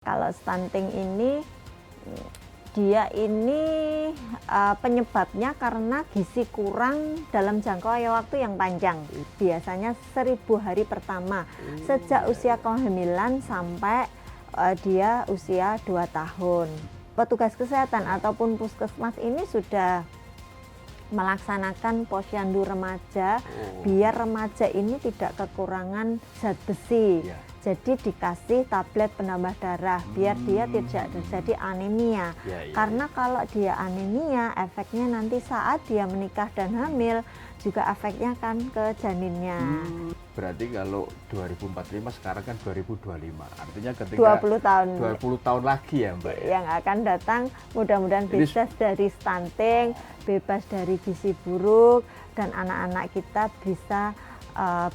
Kalau stunting ini, dia ini penyebabnya karena gizi kurang dalam jangka waktu yang panjang. Biasanya 1000 hari pertama, sejak usia kehamilan sampai dia usia 2 tahun. Petugas kesehatan ataupun puskesmas ini sudah melaksanakan posyandu remaja, biar remaja ini tidak kekurangan zat besi. Jadi dikasih tablet penambah darah biar dia tidak terjadi anemia. Karena kalau dia anemia, efeknya nanti saat dia menikah dan hamil juga efeknya kan ke janinnya. Berarti kalau 2045 sekarang kan 2025. Artinya ketika 20 tahun lagi ya, Mbak. Yang akan datang mudah-mudahan bebas dari stunting, bebas dari gizi buruk, dan anak-anak kita bisa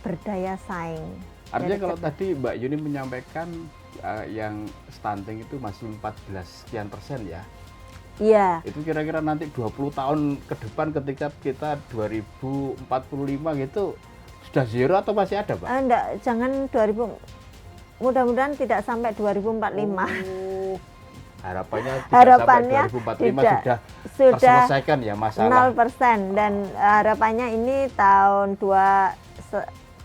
berdaya saing. Artinya kalau tadi Mbak Yuni menyampaikan yang stunting itu masih 14 sekian persen ya? Iya. Itu kira-kira nanti 20 tahun ke depan ketika kita 2045 gitu sudah zero atau masih ada, Pak? Enggak, jangan 2000. Mudah-mudahan tidak sampai 2045. Harapannya sampai 2045 sudah terselesaikan ya masalah. 0%, dan harapannya ini tahun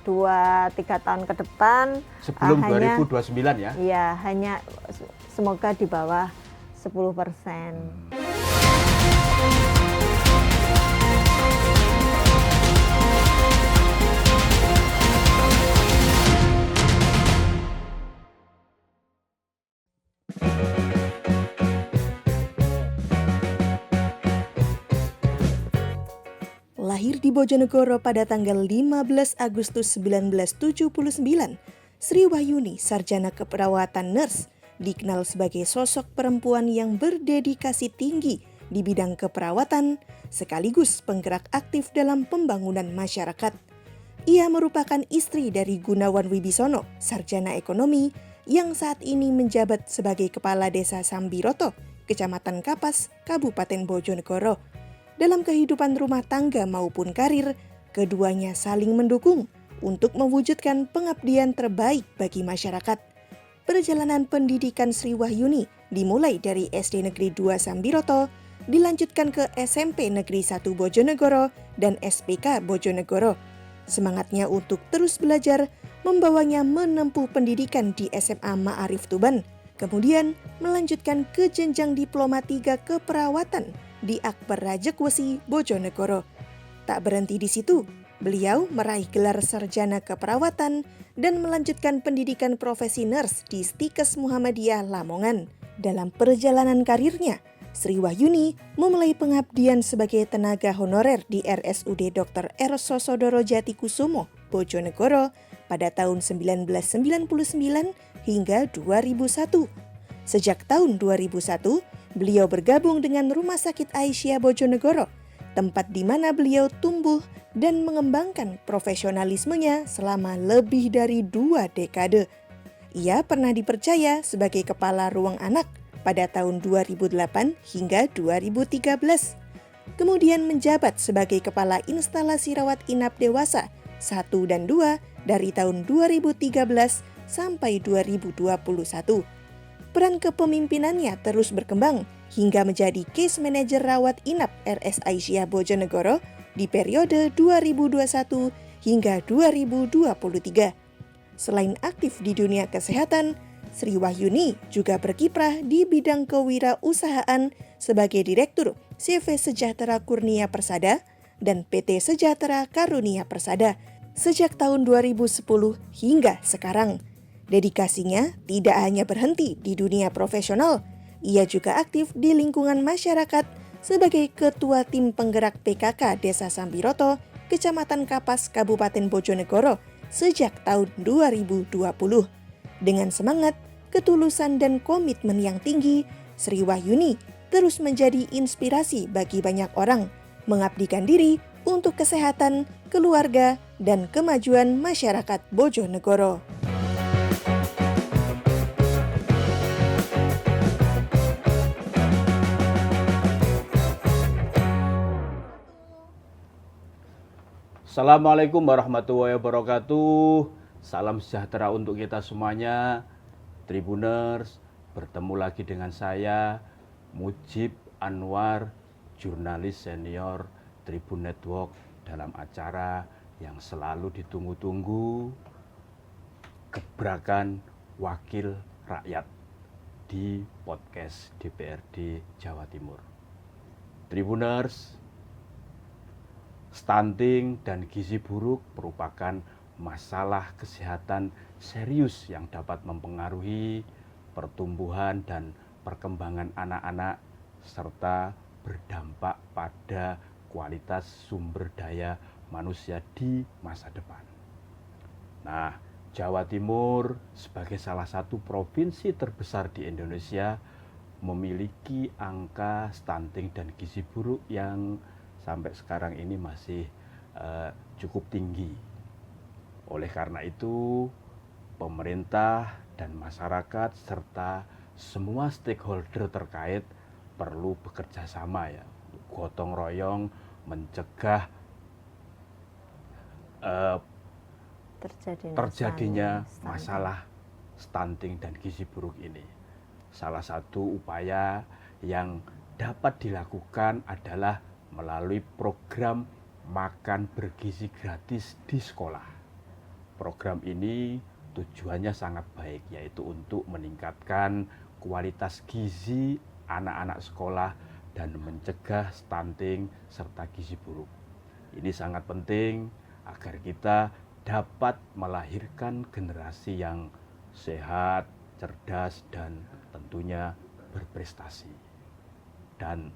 2-3 tahun ke depan sebelum 2029 ya? Iya, hanya semoga di bawah 10%. Lahir di Bojonegoro pada tanggal 15 Agustus 1979, Sri Wahyuni, sarjana keperawatan nurse, dikenal sebagai sosok perempuan yang berdedikasi tinggi di bidang keperawatan, sekaligus penggerak aktif dalam pembangunan masyarakat. Ia merupakan istri dari Gunawan Wibisono, sarjana ekonomi, yang saat ini menjabat sebagai Kepala Desa Sambiroto, Kecamatan Kapas, Kabupaten Bojonegoro. Dalam kehidupan rumah tangga maupun karir, keduanya saling mendukung untuk mewujudkan pengabdian terbaik bagi masyarakat. Perjalanan pendidikan Sri Wahyuni dimulai dari SD Negeri 2 Sambiroto, dilanjutkan ke SMP Negeri 1 Bojonegoro dan SPK Bojonegoro. Semangatnya untuk terus belajar membawanya menempuh pendidikan di SMA Ma'arif Tuban, kemudian melanjutkan ke jenjang Diploma 3 Keperawatan di Akbar Rajekwesi, Bojonegoro. Tak berhenti di situ, beliau meraih gelar sarjana keperawatan dan melanjutkan pendidikan profesi nurse di Stikes Muhammadiyah Lamongan. Dalam perjalanan karirnya, Sri Wahyuni memulai pengabdian sebagai tenaga honorer di RSUD Dr. R. Sosodoro Jatikusumo, Bojonegoro pada tahun 1999 hingga 2001. Sejak tahun 2001, beliau bergabung dengan Rumah Sakit Aisyah Bojonegoro, tempat di mana beliau tumbuh dan mengembangkan profesionalismenya selama lebih dari 2 dekade. Ia pernah dipercaya sebagai Kepala Ruang Anak pada tahun 2008 hingga 2013. Kemudian menjabat sebagai Kepala Instalasi Rawat Inap Dewasa 1 dan 2 dari tahun 2013 sampai 2021. Peran kepemimpinannya terus berkembang hingga menjadi Case Manager Rawat Inap RS Aisyah Bojonegoro di periode 2021 hingga 2023. Selain aktif di dunia kesehatan, Sri Wahyuni juga berkiprah di bidang kewirausahaan sebagai Direktur CV Sejahtera Kurnia Persada dan PT Sejahtera Karunia Persada sejak tahun 2010 hingga sekarang. Dedikasinya tidak hanya berhenti di dunia profesional, ia juga aktif di lingkungan masyarakat sebagai Ketua Tim Penggerak PKK Desa Sambiroto, Kecamatan Kapas, Kabupaten Bojonegoro sejak tahun 2020. Dengan semangat, ketulusan dan komitmen yang tinggi, Sri Wahyuni terus menjadi inspirasi bagi banyak orang, mengabdikan diri untuk kesehatan, keluarga, dan kemajuan masyarakat Bojonegoro. Assalamualaikum warahmatullahi wabarakatuh. Salam sejahtera untuk kita semuanya, Tribuners, Bertemu lagi dengan saya, Mujib Anwar, jurnalis senior Tribun Network, dalam acara yang selalu ditunggu-tunggu, Gebrakan Wakil Rakyat di podcast DPRD Jawa Timur. Tribuners, stunting dan gizi buruk merupakan masalah kesehatan serius yang dapat mempengaruhi pertumbuhan dan perkembangan anak-anak serta berdampak pada kualitas sumber daya manusia di masa depan. Nah, Jawa Timur sebagai salah satu provinsi terbesar di Indonesia memiliki angka stunting dan gizi buruk yang sampai sekarang ini masih cukup tinggi. Oleh karena itu, pemerintah dan masyarakat serta semua stakeholder terkait perlu bekerja sama ya, gotong royong mencegah terjadinya masalah stunting dan gizi buruk ini. Salah satu upaya yang dapat dilakukan adalah melalui program makan bergizi gratis di sekolah. Program ini tujuannya sangat baik, yaitu untuk meningkatkan kualitas gizi anak-anak sekolah dan mencegah stunting serta gizi buruk. Ini sangat penting agar kita dapat melahirkan generasi yang sehat, cerdas, dan tentunya berprestasi, dan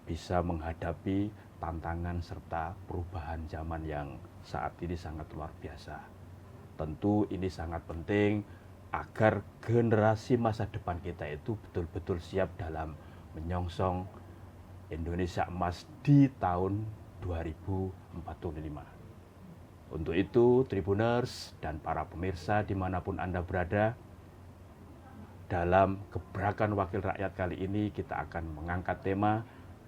bisa menghadapi tantangan serta perubahan zaman yang saat ini sangat luar biasa. Tentu ini sangat penting agar generasi masa depan kita itu betul-betul siap dalam menyongsong Indonesia Emas di tahun 2045. Untuk itu, Tribuners dan para pemirsa dimanapun Anda berada, dalam Gebrakan Wakil Rakyat kali ini kita akan mengangkat tema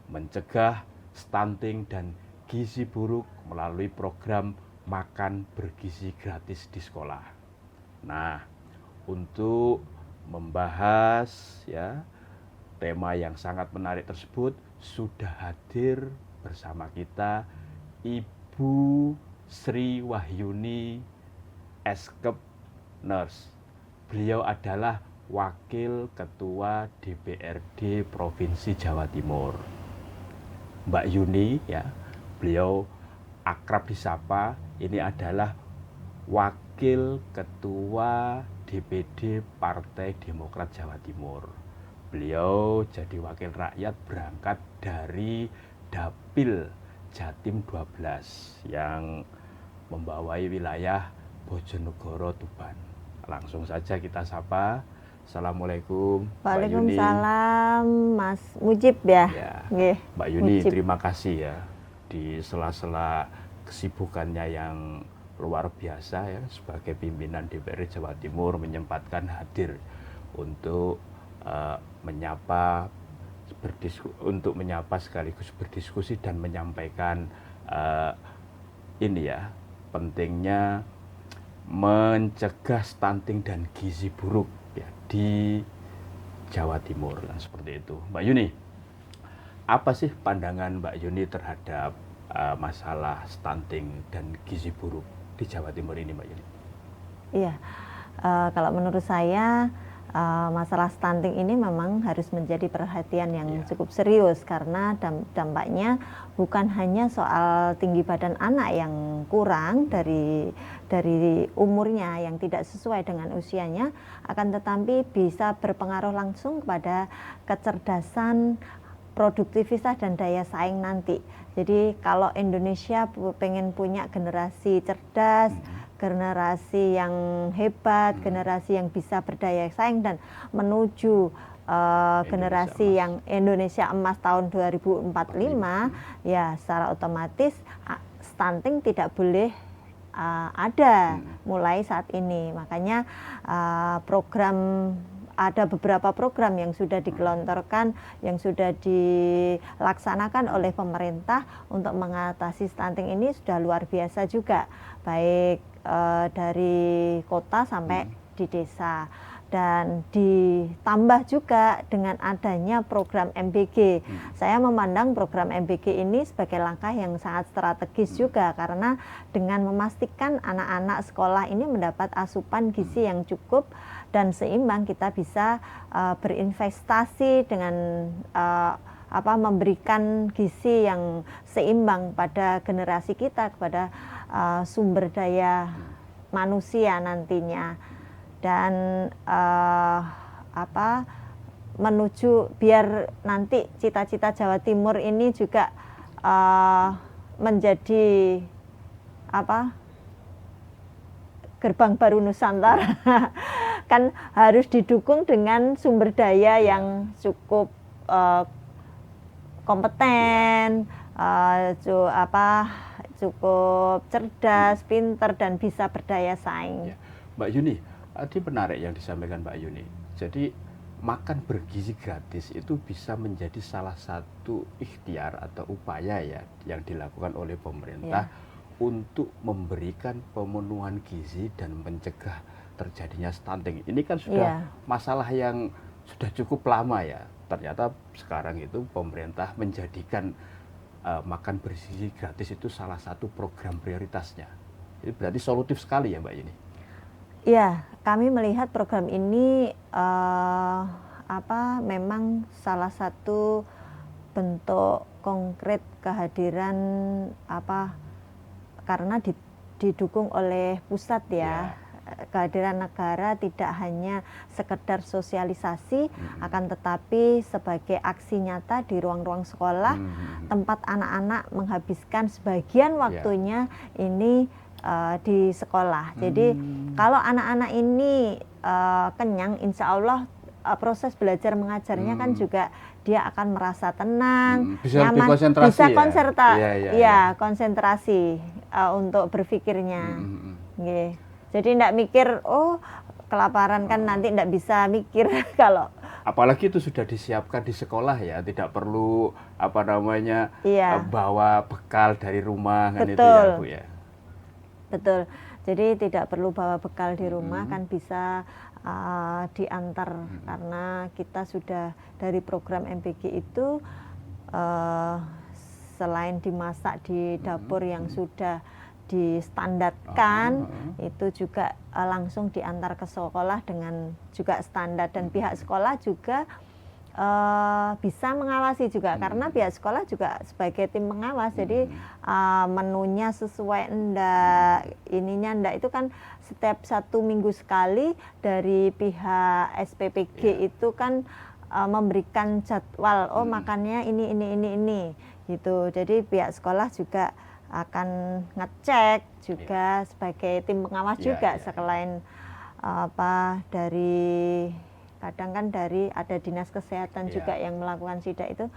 mencegah stunting dan gizi buruk melalui program makan bergizi gratis di sekolah. Nah, untuk membahas ya tema yang sangat menarik tersebut sudah hadir bersama kita Ibu Sri Wahyuni Eskep Nurse. Beliau adalah Wakil Ketua DPRD Provinsi Jawa Timur. Mbak Yuni ya, beliau akrab disapa, ini adalah Wakil Ketua DPD Partai Demokrat Jawa Timur. Beliau jadi wakil rakyat berangkat dari Dapil Jatim 12 yang membawai wilayah Bojonegoro Tuban. Langsung saja kita sapa. Assalamualaikum. Waalaikumsalam, Mas Mujib ya. Mbak Yuni, Mujib. terima kasih ya di sela-sela kesibukannya yang luar biasa ya sebagai pimpinan DPRD Jawa Timur menyempatkan hadir untuk menyapa sekaligus berdiskusi dan menyampaikan ini ya pentingnya mencegah stunting dan gizi buruk ya di Jawa Timur dan seperti itu. Mbak Yuni, apa sih pandangan Mbak Yuni terhadap masalah stunting dan gizi buruk di Jawa Timur ini, Mbak Yuni? Iya, kalau menurut saya masalah stunting ini memang harus menjadi perhatian yang cukup serius karena dampaknya bukan hanya soal tinggi badan anak yang kurang dari umurnya yang tidak sesuai dengan usianya, akan tetapi bisa berpengaruh langsung kepada kecerdasan, produktivitas dan daya saing nanti. Jadi kalau Indonesia pengen punya generasi cerdas, generasi yang hebat, generasi yang bisa berdaya saing dan menuju generasi yang Indonesia Emas tahun 2045, ya secara otomatis stunting tidak boleh ada mulai saat ini. Makanya ada beberapa program yang sudah digelontorkan, yang sudah dilaksanakan oleh pemerintah untuk mengatasi stunting ini sudah luar biasa juga, baik dari kota sampai di desa. Dan ditambah juga dengan adanya program MBG. Saya memandang program MBG ini sebagai langkah yang sangat strategis juga, karena dengan memastikan anak-anak sekolah ini mendapat asupan gizi yang cukup dan seimbang, kita bisa berinvestasi dengan memberikan gizi yang seimbang pada generasi kita, kepada sumber daya manusia nantinya. Dan menuju biar nanti cita-cita Jawa Timur ini juga menjadi gerbang baru Nusantara. Kan harus didukung dengan sumber daya yang cukup kompeten, cukup cerdas, pinter, dan bisa berdaya saing. Mbak Yuni, tadi menarik yang disampaikan Mbak Yuni. Jadi makan bergizi gratis itu bisa menjadi salah satu ikhtiar atau upaya ya yang dilakukan oleh pemerintah untuk memberikan pemenuhan gizi dan mencegah terjadinya stunting. Ini kan sudah masalah yang sudah cukup lama ya. Ternyata sekarang itu pemerintah menjadikan makan bergizi gratis itu salah satu program prioritasnya. Itu berarti solutif sekali ya Mbak Yuni. Ya, kami melihat program ini memang salah satu bentuk konkret kehadiran karena didukung oleh pusat ya. Kehadiran negara tidak hanya sekedar sosialisasi, akan tetapi sebagai aksi nyata di ruang-ruang sekolah, tempat anak-anak menghabiskan sebagian waktunya ini di sekolah. Jadi kalau anak-anak ini kenyang, insya Allah proses belajar mengajarnya kan juga dia akan merasa tenang, nyaman, bisa konsentrasi untuk berpikirnya. Jadi tidak mikir, kelaparan kan nanti tidak bisa mikir kalau. Apalagi itu sudah disiapkan di sekolah ya, tidak perlu bawa bekal dari rumah kan itu ya Bu ya. Betul, jadi tidak perlu bawa bekal di rumah, kan bisa diantar, karena kita sudah dari program MBG itu selain dimasak di dapur yang sudah distandarkan, itu juga langsung diantar ke sekolah dengan juga standar, dan pihak sekolah juga bisa mengawasi juga, karena pihak sekolah juga sebagai tim pengawas. Jadi menunya sesuai enggak, enggak, itu kan setiap 1 minggu sekali dari pihak SPPG itu kan memberikan jadwal, makannya ini gitu. Jadi pihak sekolah juga akan ngecek juga sebagai tim pengawas juga, selain dari kadang kan dari ada dinas kesehatan juga yang melakukan sidak itu.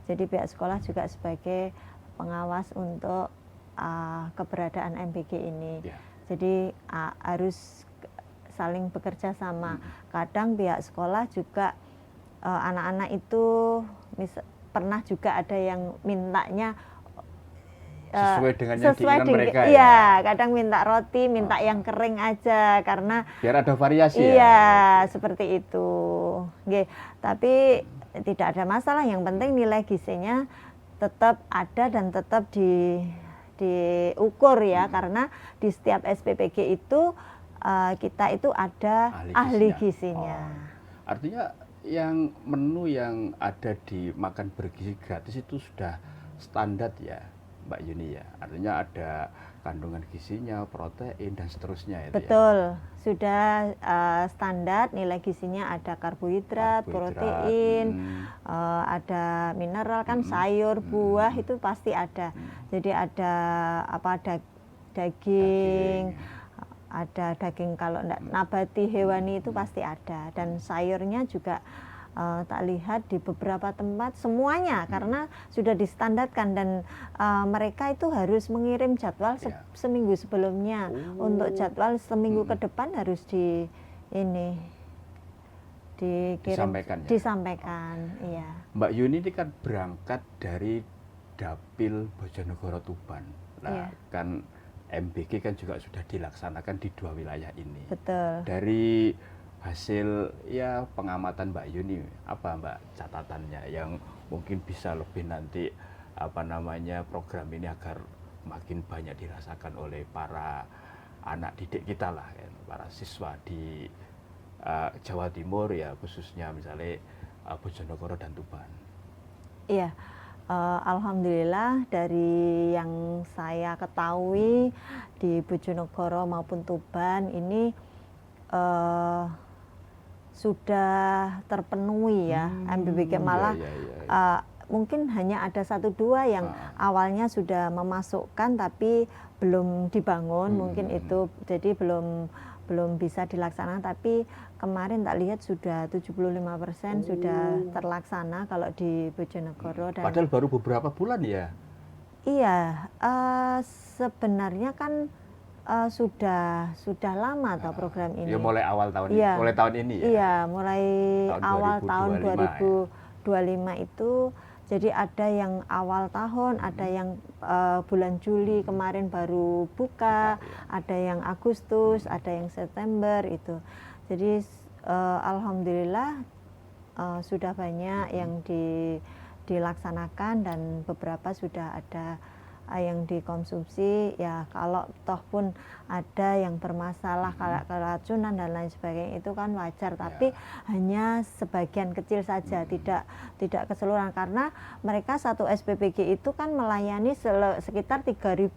Jadi pihak sekolah juga sebagai pengawas untuk keberadaan MBG ini. Jadi harus saling bekerja sama. Kadang pihak sekolah juga anak-anak itu pernah juga ada yang mintanya sesuai dengan yang diinginkan mereka ya. Iya, kadang minta roti, minta yang kering aja, karena biar ada variasi seperti itu. Tapi tidak ada masalah, yang penting nilai gizinya tetap ada dan tetap diukur ya, karena di setiap SPPG itu kita itu ada ahli gizinya. Artinya yang menu yang ada di makan bergizi gratis itu sudah standar ya Mbak Yuni ya, artinya ada kandungan gizinya, protein dan seterusnya itu. Betul, sudah standar nilai gizinya, ada karbohidrat, protein, ada mineral kan, sayur, buah itu pasti ada. Jadi ada daging, ada daging kalau enggak nabati hewani itu pasti ada, dan sayurnya juga tak lihat di beberapa tempat semuanya karena sudah distandarkan, dan mereka itu harus mengirim jadwal seminggu sebelumnya. Untuk jadwal seminggu ke depan harus disampaikan. Iya. Mbak Yuni ini kan berangkat dari Dapil Bojonegoro Tuban. Nah, kan MBG kan juga sudah dilaksanakan di 2 wilayah ini. Betul. Dari hasil ya pengamatan Mbak Yuni, apa Mbak catatannya yang mungkin bisa lebih nanti program ini agar makin banyak dirasakan oleh para anak didik kita lah, ya, para siswa di Jawa Timur ya, khususnya misalnya Bojonegoro dan Tuban. Iya, alhamdulillah dari yang saya ketahui di Bojonegoro maupun Tuban ini sudah terpenuhi ya MBBG, malah mungkin hanya ada 1-2 yang awalnya sudah memasukkan tapi belum dibangun, mungkin itu jadi belum bisa dilaksanakan, tapi kemarin tak lihat sudah 75% sudah terlaksana kalau di Bojonegoro. Dan padahal baru beberapa bulan ya. Iya, sebenarnya kan sudah lama toh program ini. Ya mulai awal tahun Iya, ini, mulai tahun ini ya. Iya, mulai awal tahun 2025 2025 itu. Jadi ada yang awal tahun, ada yang bulan Juli kemarin baru buka, ada yang Agustus, ada yang September itu. Jadi alhamdulillah sudah banyak yang dilaksanakan dan beberapa sudah ada yang dikonsumsi. Ya kalau toh pun ada yang bermasalah kayak keracunan dan lain sebagainya itu kan wajar, tapi hanya sebagian kecil saja, tidak keseluruhan, karena mereka satu SPPG itu kan melayani sekitar 3.000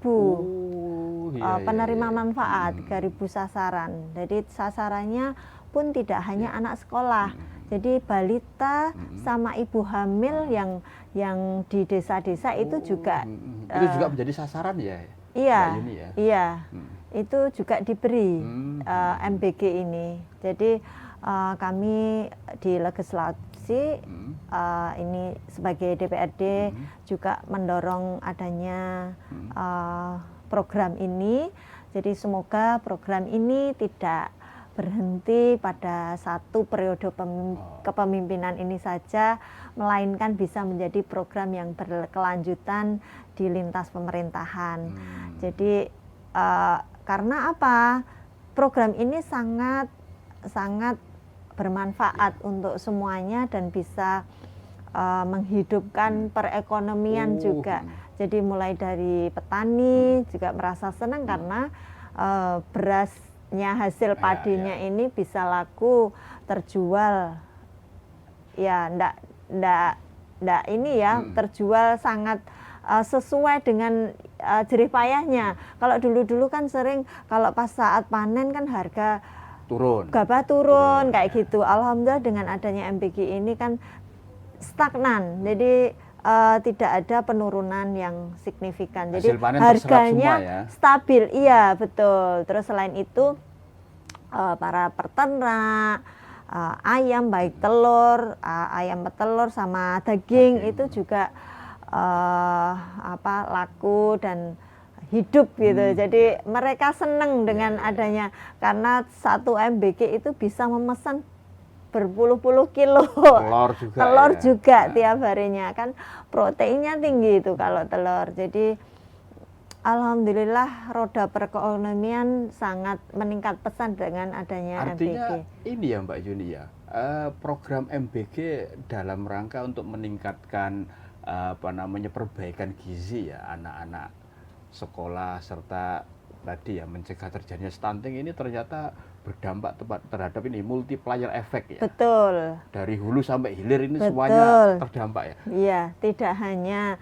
penerima manfaat, 3.000 sasaran. Jadi sasarannya pun tidak hanya anak sekolah, jadi balita sama ibu hamil yang di desa-desa itu juga itu juga menjadi sasaran ya. Iya, Mbak Yuni ya? Iya, itu juga diberi MBG ini. Jadi kami di legislasi ini sebagai DPRD juga mendorong adanya program ini. Jadi semoga program ini tidak berhenti pada satu periode kepemimpinan ini saja, melainkan bisa menjadi program yang berkelanjutan di lintas pemerintahan. Jadi karena apa? Program ini sangat bermanfaat untuk semuanya dan bisa menghidupkan perekonomian juga. Jadi mulai dari petani juga merasa senang karena berasnya hasil padinya ini bisa laku, terjual ya ndak ini ya, terjual sangat sesuai dengan jerih payahnya. Kalau dulu kan sering kalau pas saat panen kan harga gabah turun kayak gitu. Alhamdulillah dengan adanya MBG ini kan stagnan, jadi tidak ada penurunan yang signifikan. Jadi harganya stabil, iya betul. Terus selain itu para peternak ayam, baik telur, ayam petelur sama daging itu juga laku dan hidup gitu. Jadi mereka senang dengan adanya, karena satu MBG itu bisa memesan berpuluh-puluh kilo telur juga tiap harinya, kan proteinnya tinggi itu kalau telur. Jadi alhamdulillah roda perekonomian sangat meningkat pesat dengan adanya MBG. Artinya ini ya Mbak Yuni ya, program MBG dalam rangka untuk meningkatkan perbaikan gizi ya anak-anak sekolah, serta tadi ya mencegah terjadinya stunting ini ternyata berdampak terhadap ini multiplier effect ya. Betul. Dari hulu sampai hilir ini semuanya terdampak ya. Iya, tidak hanya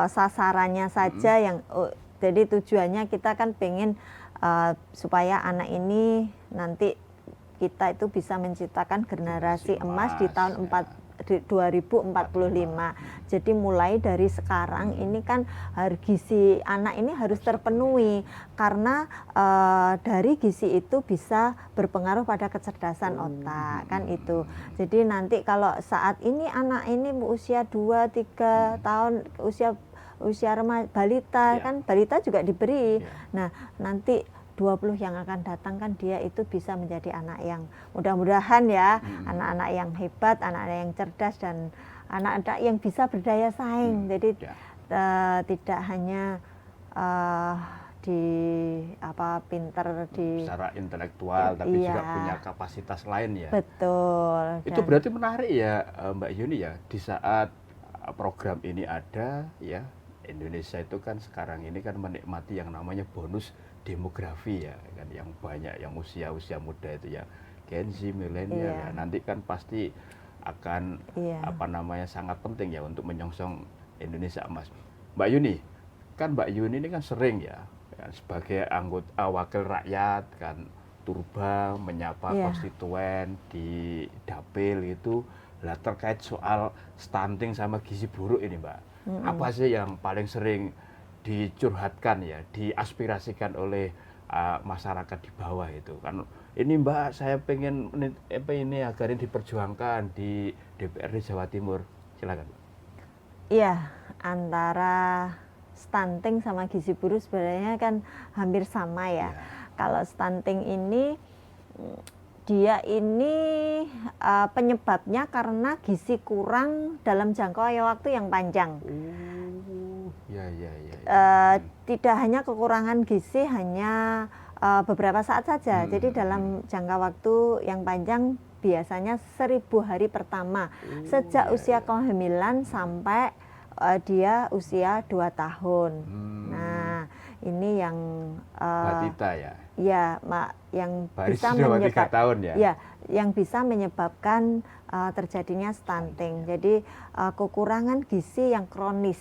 sasarannya saja yang jadi tujuannya kita kan pengen supaya anak ini nanti kita itu bisa menciptakan generasi emas di tahun 2045. Jadi mulai dari sekarang ini kan gizi anak ini harus terpenuhi, karena dari gizi itu bisa berpengaruh pada kecerdasan otak kan itu. Jadi nanti kalau saat ini anak ini usia 2-3 tahun, usia remaja, balita kan balita juga diberi. Nah, nanti 20 yang akan datang kan dia itu bisa menjadi anak yang mudah-mudahan ya, anak-anak yang hebat, anak-anak yang cerdas, dan anak-anak yang bisa berdaya saing. Jadi tidak hanya di pinter di secara intelektual, tapi iya, juga punya kapasitas lain ya. betul. Itu berarti menarik ya, Mbak Yuni ya, di saat program ini ada ya, Indonesia itu kan sekarang ini kan menikmati yang namanya bonus demografi ya, kan yang banyak yang usia muda itu ya, Gen Z, milenial ya, nanti kan pasti akan sangat penting ya untuk menyongsong Indonesia emas. Mbak Yuni, kan Mbak Yuni ini kan sering ya, sebagai anggota wakil rakyat kan turba menyapa konstituen di dapil itu, lah terkait soal stunting sama gizi buruk ini Mbak, apa sih yang paling sering dicurhatkan ya, diaspirasikan oleh masyarakat di bawah itu kan, ini Mbak saya pengen ini agar ini diperjuangkan di DPRD Jawa Timur, silakan. Iya, antara stunting sama gizi buruk sebenarnya kan hampir sama ya. Kalau stunting ini dia ini penyebabnya karena gizi kurang dalam jangka waktu yang panjang. Tidak hanya kekurangan gizi hanya beberapa saat saja. Jadi dalam jangka waktu yang panjang biasanya 1000 hari pertama sejak usia kehamilan sampai dia usia 2 tahun. Nah, ini yang batita ya. Ya, yang baris bisa menyebabkan 3 tahun ya. Ya, yang bisa menyebabkan terjadinya stunting. Jadi kekurangan gizi yang kronis,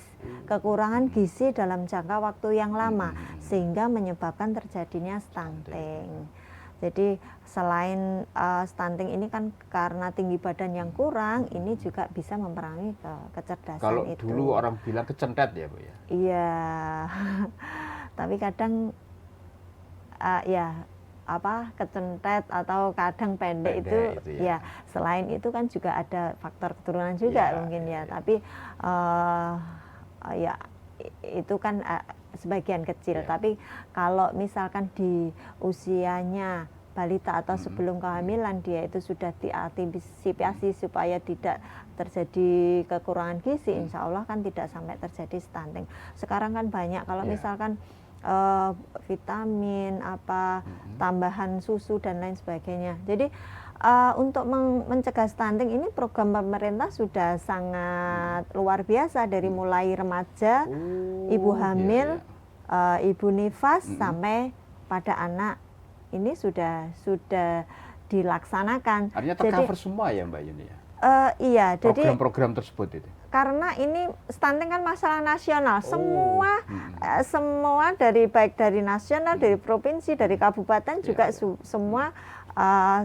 kekurangan gizi dalam jangka waktu yang lama sehingga menyebabkan terjadinya stunting. Jadi selain stunting ini kan karena tinggi badan yang kurang, ini juga bisa mempengaruhi kecerdasan. Kalau itu. Dulu orang bilang kecentet ya Bu ya. Iya, tapi kadang kecentet atau kadang pendek itu ya. Selain itu kan juga ada faktor keturunan juga mungkin ya. Tapi itu kan sebagian kecil. Tapi kalau misalkan di usianya balita atau sebelum kehamilan dia itu sudah diantisipasi supaya tidak terjadi kekurangan gizi, insya Allah kan tidak sampai terjadi stunting. Sekarang kan banyak kalau misalkan vitamin tambahan susu dan lain sebagainya. Jadi untuk mencegah stunting ini program pemerintah sudah sangat luar biasa dari mulai remaja, ibu hamil, ibu nifas sampai pada anak ini sudah dilaksanakan. Artinya tercover semua ya Mbak Yuni ya? Iya, jadi program-program tersebut itu. Karena ini stunting kan masalah nasional, semua baik dari nasional, dari provinsi, dari kabupaten juga semua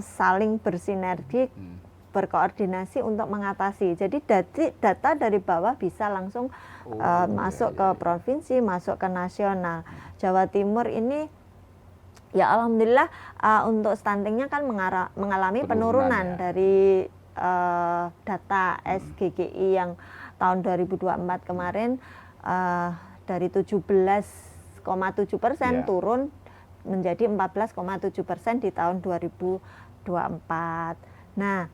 saling bersinergi, berkoordinasi untuk mengatasi. Jadi data dari bawah bisa langsung masuk ke provinsi, masuk ke nasional. Jawa Timur ini ya alhamdulillah untuk stuntingnya kan mengalami penurunan dari data SGGI yang tahun 2024 kemarin dari 17,7% turun menjadi 14,7% di tahun 2024. Nah,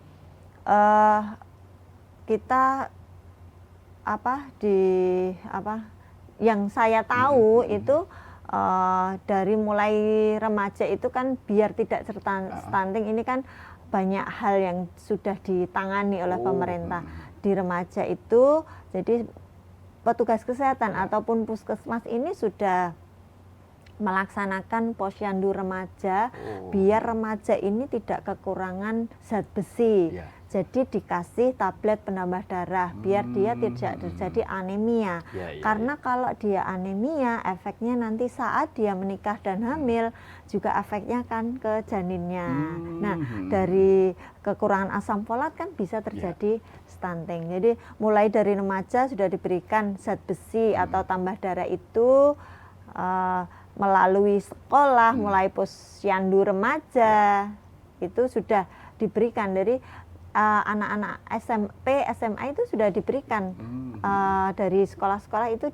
kita yang saya tahu itu dari mulai remaja itu kan biar tidak stunting ini kan banyak hal yang sudah ditangani oleh pemerintah di remaja itu. Jadi petugas kesehatan ataupun puskesmas ini sudah melaksanakan posyandu remaja biar remaja ini tidak kekurangan zat besi. Jadi dikasih tablet penambah darah biar dia tidak terjadi anemia. Karena kalau dia anemia, efeknya nanti saat dia menikah dan hamil juga efeknya kan ke janinnya. Nah, dari kekurangan asam folat kan bisa terjadi stunting. Jadi mulai dari remaja sudah diberikan zat besi atau tambah darah itu melalui sekolah, mulai posyandu remaja itu sudah diberikan. Dari anak-anak SMP, SMA itu sudah diberikan dari sekolah-sekolah itu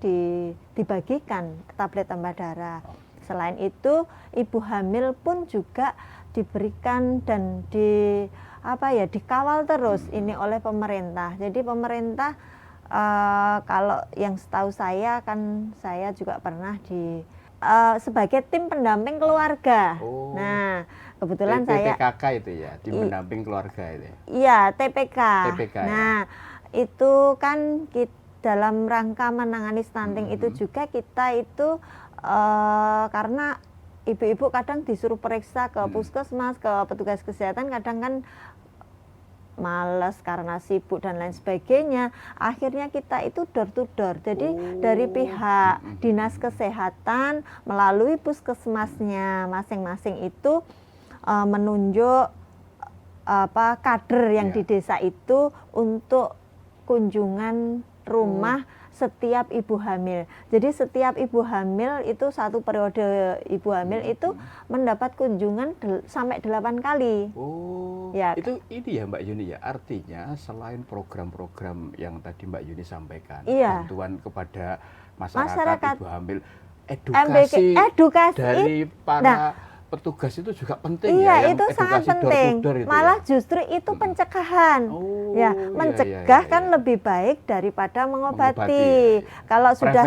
dibagikan tablet tambah darah. Selain itu, ibu hamil pun juga diberikan dan dikawal terus ini oleh pemerintah. Jadi pemerintah kalau yang setahu saya kan saya juga pernah sebagai tim pendamping keluarga. Oh. Nah, kebetulan saya TPKK itu ya, tim pendamping keluarga itu. Iya, TPK. TPK ya. Nah, itu kan dalam rangka menangani stunting itu juga kita itu karena ibu-ibu kadang disuruh periksa ke puskesmas, ke petugas kesehatan, kadang kan males karena sibuk dan lain sebagainya. Akhirnya kita itu door to door. Jadi dari pihak dinas kesehatan melalui puskesmasnya masing-masing itu menunjuk kader yang di desa itu untuk kunjungan rumah setiap ibu hamil. Jadi setiap ibu hamil itu satu periode ibu hamil itu mendapat kunjungan sampai 8 kali. Oh, ya. Itu ini ya Mbak Yuni ya, artinya selain program-program yang tadi Mbak Yuni sampaikan, iya, bantuan kepada masyarakat ibu hamil, edukasi dari para petugas itu juga penting iya, ya. itu sangat penting. Malah justru itu pencegahan. Ya, mencegah kan lebih baik daripada mengobati. Kalau sudah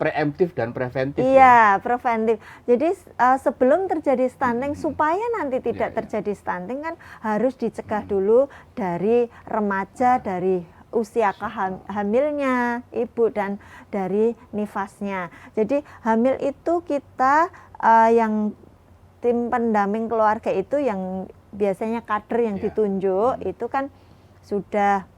preemptif dan preventif. Iya, preventif. Jadi sebelum terjadi stunting supaya nanti tidak terjadi stunting kan harus dicegah dulu dari remaja, dari usia hamilnya ibu dan dari nifasnya. Jadi hamil itu kita yang tim pendamping keluarga itu yang biasanya kader yang ditunjuk itu kan sudah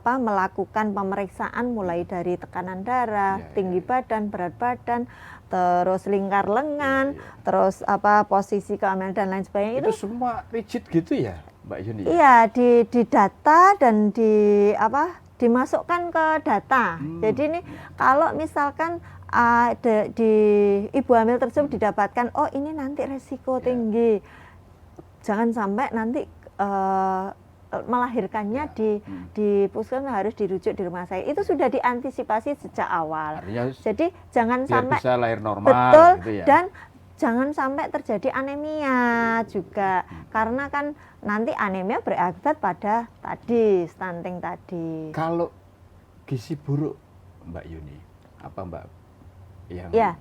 melakukan pemeriksaan mulai dari tekanan darah, tinggi badan, berat badan, terus lingkar lengan, terus posisi kehamilan dan lain sebagainya. Itu semua rigid gitu ya, Mbak Yuni? Iya, di data dan dimasukkan ke data. Jadi ini kalau misalkan di ibu hamil tersebut didapatkan, oh ini nanti resiko tinggi, jangan sampai nanti melahirkannya di puskesmas, harus dirujuk di rumah sakit. Itu sudah diantisipasi sejak awal. Artinya jadi jangan sampai bisa lahir normal, betul gitu ya? Dan jangan sampai terjadi anemia juga, karena kan nanti anemia berakibat pada stunting tadi. Kalau gizi buruk, Mbak Yuni, apa Mbak? Ya,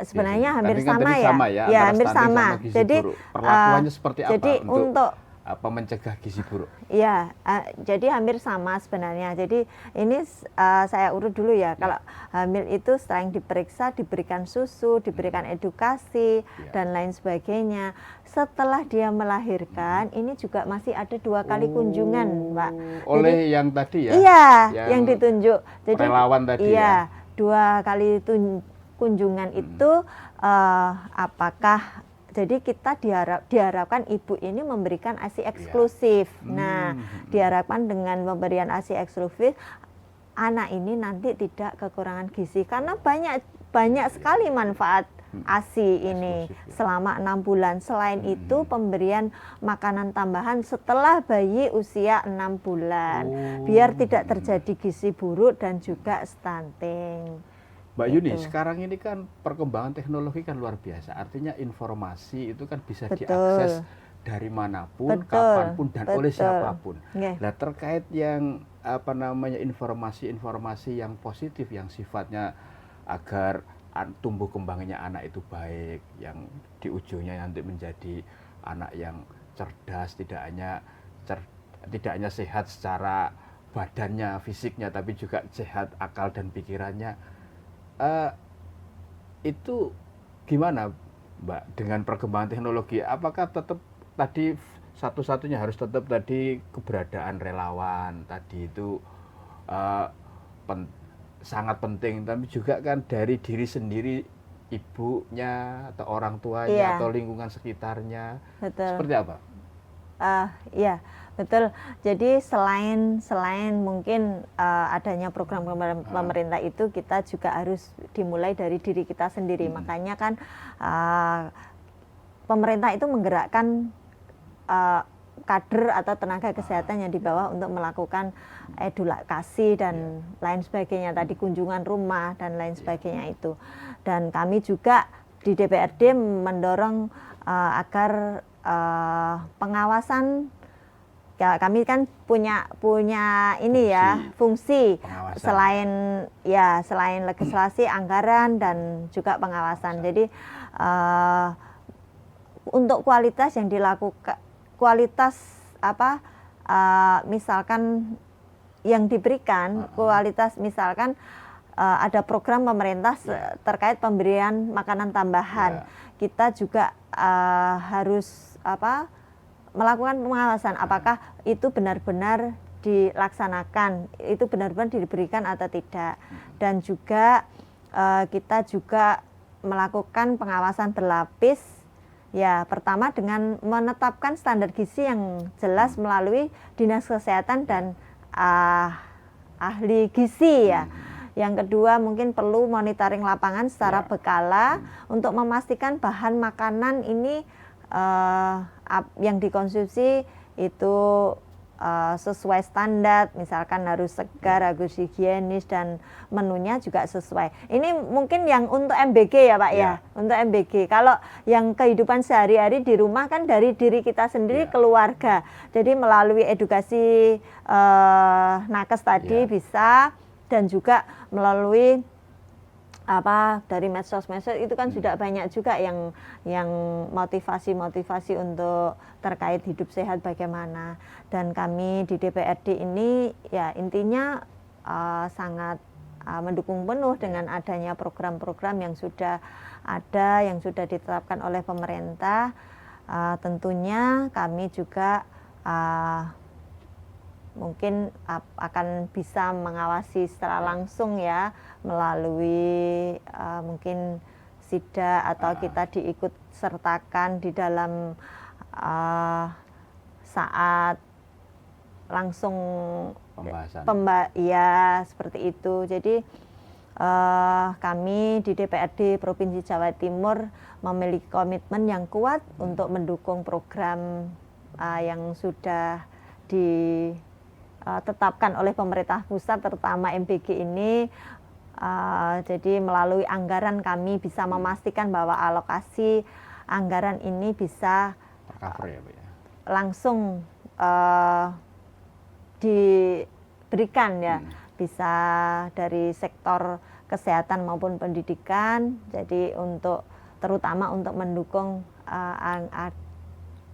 sebenarnya hampir sama ya. Ya, hampir sama. Jadi perlakuannya seperti apa jadi untuk mencegah gizi buruk? Ya, jadi hampir sama sebenarnya. Jadi ini saya urut dulu ya. Kalau hamil itu selain diperiksa, diberikan susu, diberikan edukasi dan lain sebagainya. Setelah dia melahirkan, ini juga masih ada 2 kali kunjungan, Mbak. Oleh yang tadi ya? Iya, yang ditunjuk. Jadi relawan tadi ya. 2 kali kunjungan itu apakah jadi kita diharapkan ibu ini memberikan ASI eksklusif. Nah, diharapkan dengan pemberian ASI eksklusif anak ini nanti tidak kekurangan gizi, karena banyak sekali manfaat ASI ini selama 6 bulan. Selain itu pemberian makanan tambahan setelah bayi usia 6 bulan biar tidak terjadi gizi buruk dan juga stunting. Mbak Yuni, sekarang ini kan perkembangan teknologi kan luar biasa. Artinya informasi itu kan bisa diakses dari manapun, kapanpun, dan oleh siapapun. Nah, terkait yang informasi-informasi yang positif, yang sifatnya agar tumbuh kembangnya anak itu baik, yang di ujungnya nanti menjadi anak yang cerdas, tidak hanya sehat secara badannya, fisiknya, tapi juga sehat akal dan pikirannya. Itu gimana, Mbak, dengan perkembangan teknologi? Apakah tetap tadi satu-satunya harus tetap tadi keberadaan relawan tadi itu sangat penting, tapi juga kan dari diri sendiri, ibunya atau orang tuanya atau lingkungan sekitarnya. Betul. Seperti apa? Iya, betul. Jadi selain mungkin adanya program pemerintah itu, kita juga harus dimulai dari diri kita sendiri. Makanya kan pemerintah itu menggerakkan kader atau tenaga kesehatan yang di bawah untuk melakukan edukasi dan lain sebagainya, tadi kunjungan rumah dan lain sebagainya itu. Dan kami juga di DPRD mendorong agar pengawasan ya kami kan punya ini ya fungsi pengawasan. selain legislasi, anggaran dan juga pengawasan. Jadi untuk kualitas yang dilakukan, kualitas misalkan yang diberikan, kualitas misalkan ada program pemerintah terkait pemberian makanan tambahan. Kita juga harus melakukan pengawasan apakah itu benar-benar dilaksanakan, itu benar-benar diberikan atau tidak. Dan juga kita juga melakukan pengawasan berlapis. Ya, pertama dengan menetapkan standar gizi yang jelas melalui Dinas Kesehatan dan ahli gizi ya. Yang kedua mungkin perlu monitoring lapangan secara berkala untuk memastikan bahan makanan ini yang dikonsumsi itu sesuai standar, misalkan harus segar, harus higienis, dan menunya juga sesuai. Ini mungkin yang untuk MBG ya Pak ya, untuk MBG. Kalau yang kehidupan sehari-hari di rumah kan dari diri kita sendiri, keluarga. Jadi melalui edukasi nakes tadi bisa, dan juga melalui dari medsos-medsos itu kan sudah banyak juga yang motivasi untuk terkait hidup sehat bagaimana. Dan kami di DPRD ini ya intinya sangat mendukung penuh dengan adanya program-program yang sudah ada, yang sudah ditetapkan oleh pemerintah. Tentunya kami juga mungkin akan bisa mengawasi secara langsung ya melalui mungkin SIDA atau kita diikut sertakan di dalam saat langsung ya seperti itu. Jadi kami di DPRD Provinsi Jawa Timur memiliki komitmen yang kuat untuk mendukung program yang sudah ditetapkan oleh pemerintah pusat, terutama MBG ini. Jadi melalui anggaran kami bisa memastikan bahwa alokasi anggaran ini bisa langsung diberikan ya, bisa dari sektor kesehatan maupun pendidikan. Jadi terutama untuk mendukung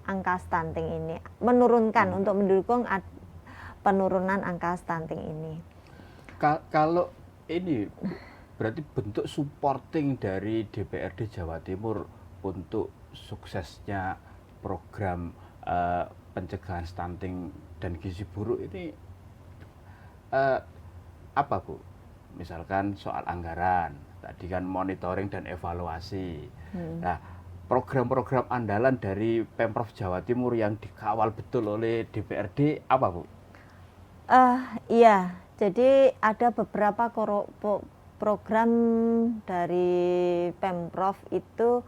angka stunting ini, untuk mendukung penurunan angka stunting ini. Kalau ini berarti bentuk supporting dari DPRD Jawa Timur untuk suksesnya program pencegahan stunting dan gizi buruk ini apa Bu? Misalkan soal anggaran, tadi kan monitoring dan evaluasi. Nah, program-program andalan dari Pemprov Jawa Timur yang dikawal betul oleh DPRD apa Bu? Iya, jadi ada beberapa program dari Pemprov itu,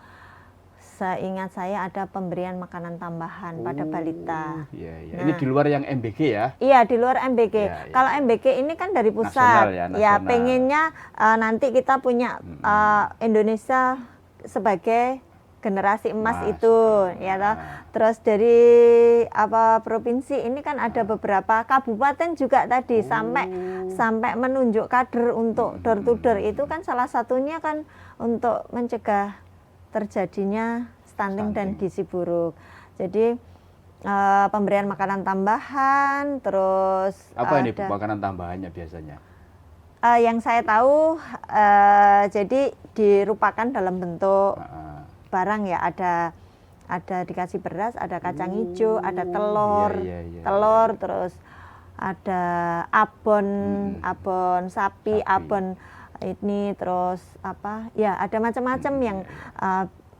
seingat saya ada pemberian makanan tambahan pada balita. Iya. Nah, ini di luar yang MBG ya? Iya, di luar MBG. Kalau MBG ini kan dari pusat. Nasional. Ya, pengennya nanti kita punya Indonesia sebagai generasi emas itu, ya toh. Terus dari provinsi ini kan ada beberapa kabupaten juga tadi sampai menunjuk kader untuk door to door. Itu kan salah satunya kan untuk mencegah terjadinya stunting dan gizi buruk. Jadi pemberian makanan tambahan, terus apa ini Bu, makanan tambahannya biasanya? Yang saya tahu jadi dirupakan dalam bentuk barang ya, ada dikasih beras, ada kacang hijau, ada telur, terus ada abon sapi, abon ini, terus ada macam-macam yang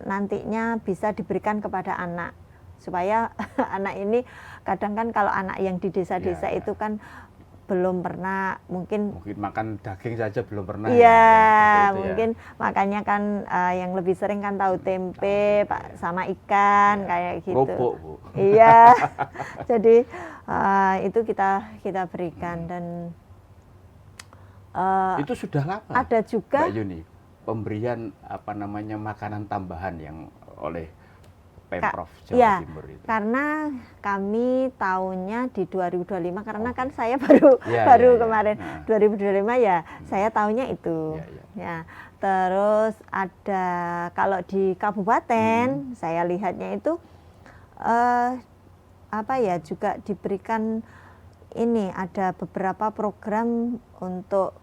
nantinya bisa diberikan kepada anak, supaya anak ini kadang kan kalau anak yang di desa-desa itu kan belum pernah mungkin makan daging saja belum pernah. Mungkin makanya kan yang lebih sering kan tahu tempe sama ikan kayak gitu. Kerupuk Bu. Iya. Jadi itu kita berikan. Dan itu sudah lama. Ada juga Mbak Yuni, pemberian makanan tambahan yang oleh Pemprov Jawa ya, Timur itu? Karena kami tahunnya di 2025 karena kan saya baru kemarin 2025 ya, saya tahunnya itu. Ya, terus ada kalau di kabupaten saya lihatnya itu apa ya, juga diberikan ini, ada beberapa program untuk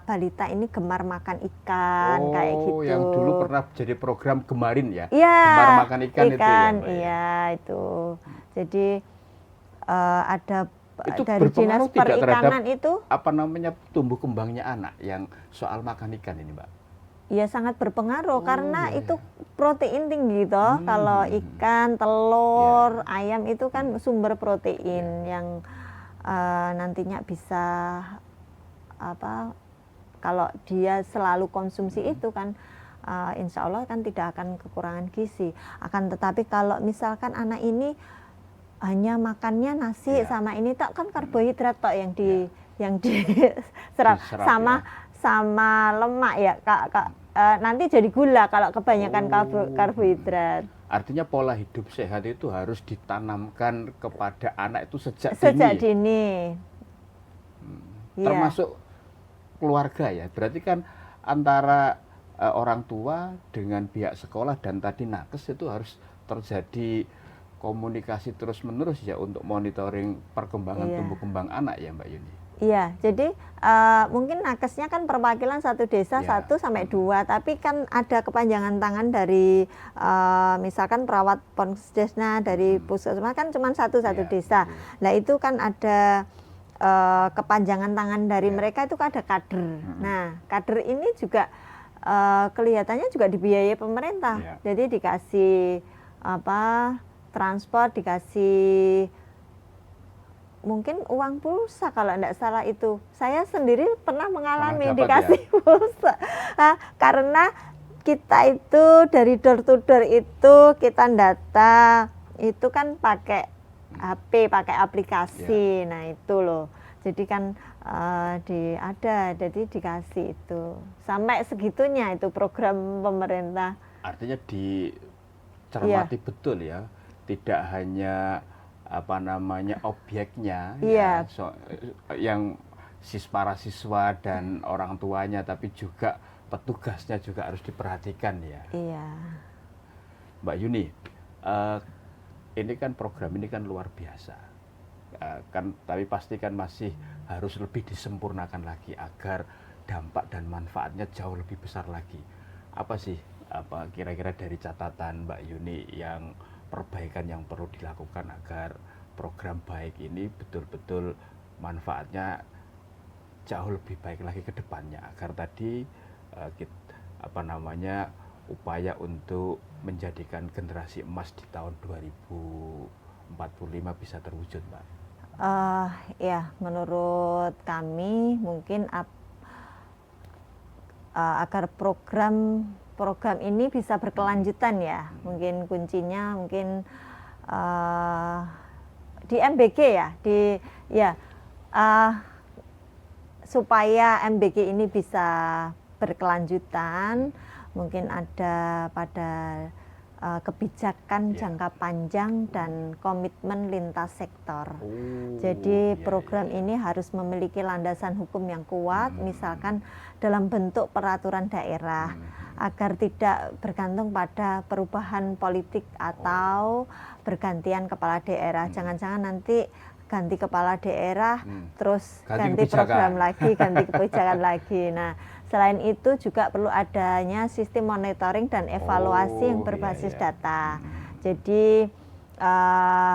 balita ini gemar makan ikan kayak gitu. Yang dulu pernah jadi program Gemarin ya? Iya, Gemar makan ikan itu ya, Mbak? Iya, itu. Jadi ada itu dari Dinas Perikanan itu apa namanya, tumbuh kembangnya anak yang soal makan ikan ini, Mbak? Iya, sangat berpengaruh karena itu protein tinggi toh. Kalau ikan, telur, ayam itu kan sumber protein yang nantinya bisa apa, kalau dia selalu konsumsi itu kan insya Allah kan tidak akan kekurangan gizi. Akan tetapi kalau misalkan anak ini hanya makannya nasi sama ini tak, kan karbohidrat tok yang diserap sama lemak ya Kak. Nanti jadi gula kalau kebanyakan karbohidrat. Artinya pola hidup sehat itu harus ditanamkan kepada anak itu sejak dini. Termasuk keluarga ya. Berarti kan antara orang tua dengan pihak sekolah dan tadi nakes itu harus terjadi komunikasi terus-menerus ya untuk monitoring perkembangan tumbuh kembang anak ya, Mbak Yuni. Iya, jadi mungkin nakesnya kan perwakilan satu desa 1 sampai 2, tapi kan ada kepanjangan tangan dari misalkan perawat Ponkesdesna dari puskesmas kan cuma satu desa. Nah itu kan ada kepanjangan tangan dari mereka itu kan ada kader. Nah kader ini juga kelihatannya juga dibiayai pemerintah. Jadi dikasih transport, dikasih mungkin uang pulsa kalau tidak salah itu. Saya sendiri pernah mengalami dikasih pulsa. Karena kita itu dari door to door itu kita data itu kan pakai HP, pakai aplikasi. Nah itu loh. Jadi kan jadi dikasih itu. Sampai segitunya itu program pemerintah. Artinya dicermati betul ya. Tidak hanya apa namanya objeknya yang para siswa dan orang tuanya, tapi juga petugasnya juga harus diperhatikan ya. Iya. Mbak Yuni, ini kan program ini kan luar biasa, tapi pasti kan masih harus lebih disempurnakan lagi agar dampak dan manfaatnya jauh lebih besar lagi. Apa sih kira-kira dari catatan Mbak Yuni yang perbaikan yang perlu dilakukan agar program baik ini betul-betul manfaatnya jauh lebih baik lagi ke depannya, agar tadi upaya untuk menjadikan generasi emas di tahun 2045 bisa terwujud, Mbak? Ya, menurut kami mungkin agar program ini bisa berkelanjutan ya, mungkin kuncinya di MBG ya, supaya MBG ini bisa berkelanjutan, mungkin ada pada kebijakan jangka panjang dan komitmen lintas sektor. Jadi program ini harus memiliki landasan hukum yang kuat, misalkan dalam bentuk peraturan daerah, agar tidak bergantung pada perubahan politik atau bergantian kepala daerah. Jangan-jangan nanti ganti kepala daerah, terus ganti program lagi, ganti kebijakan lagi. Nah, selain itu juga perlu adanya sistem monitoring dan evaluasi yang berbasis data. Jadi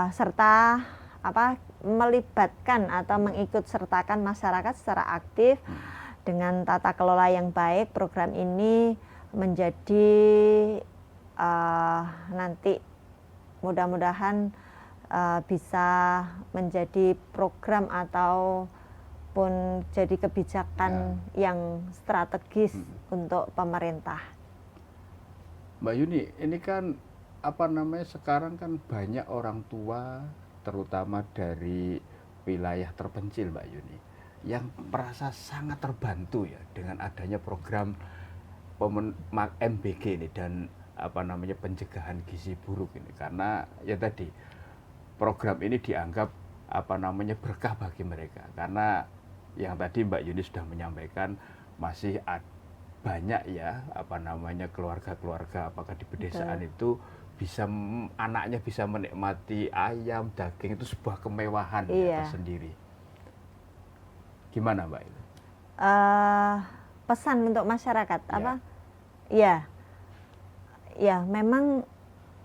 serta melibatkan atau mengikut sertakan masyarakat secara aktif dengan tata kelola yang baik. Program ini menjadi nanti mudah-mudahan bisa menjadi program ataupun jadi kebijakan yang strategis untuk pemerintah. Mbak Yuni, ini kan sekarang kan banyak orang tua terutama dari wilayah terpencil, Mbak Yuni, yang merasa sangat terbantu ya dengan adanya program MBG ini dan pencegahan gizi buruk ini, karena ya tadi program ini dianggap berkah bagi mereka, karena yang tadi Mbak Yuni sudah menyampaikan masih banyak ya keluarga-keluarga apakah di pedesaan itu bisa anaknya bisa menikmati ayam, daging, itu sebuah kemewahan ya tersendiri. Gimana Mbak itu? Pesan untuk masyarakat apa? Ya, memang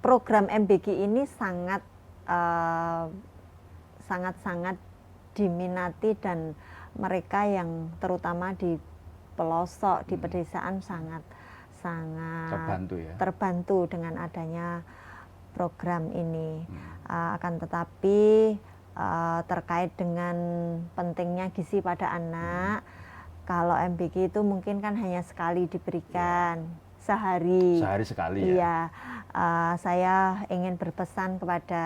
program MBG ini sangat diminati, dan mereka yang terutama di pelosok di pedesaan sangat terbantu dengan adanya program ini. Akan tetapi terkait dengan pentingnya gizi pada anak, kalau MBG itu mungkin kan hanya sekali diberikan, sehari sekali ya. Saya ingin berpesan kepada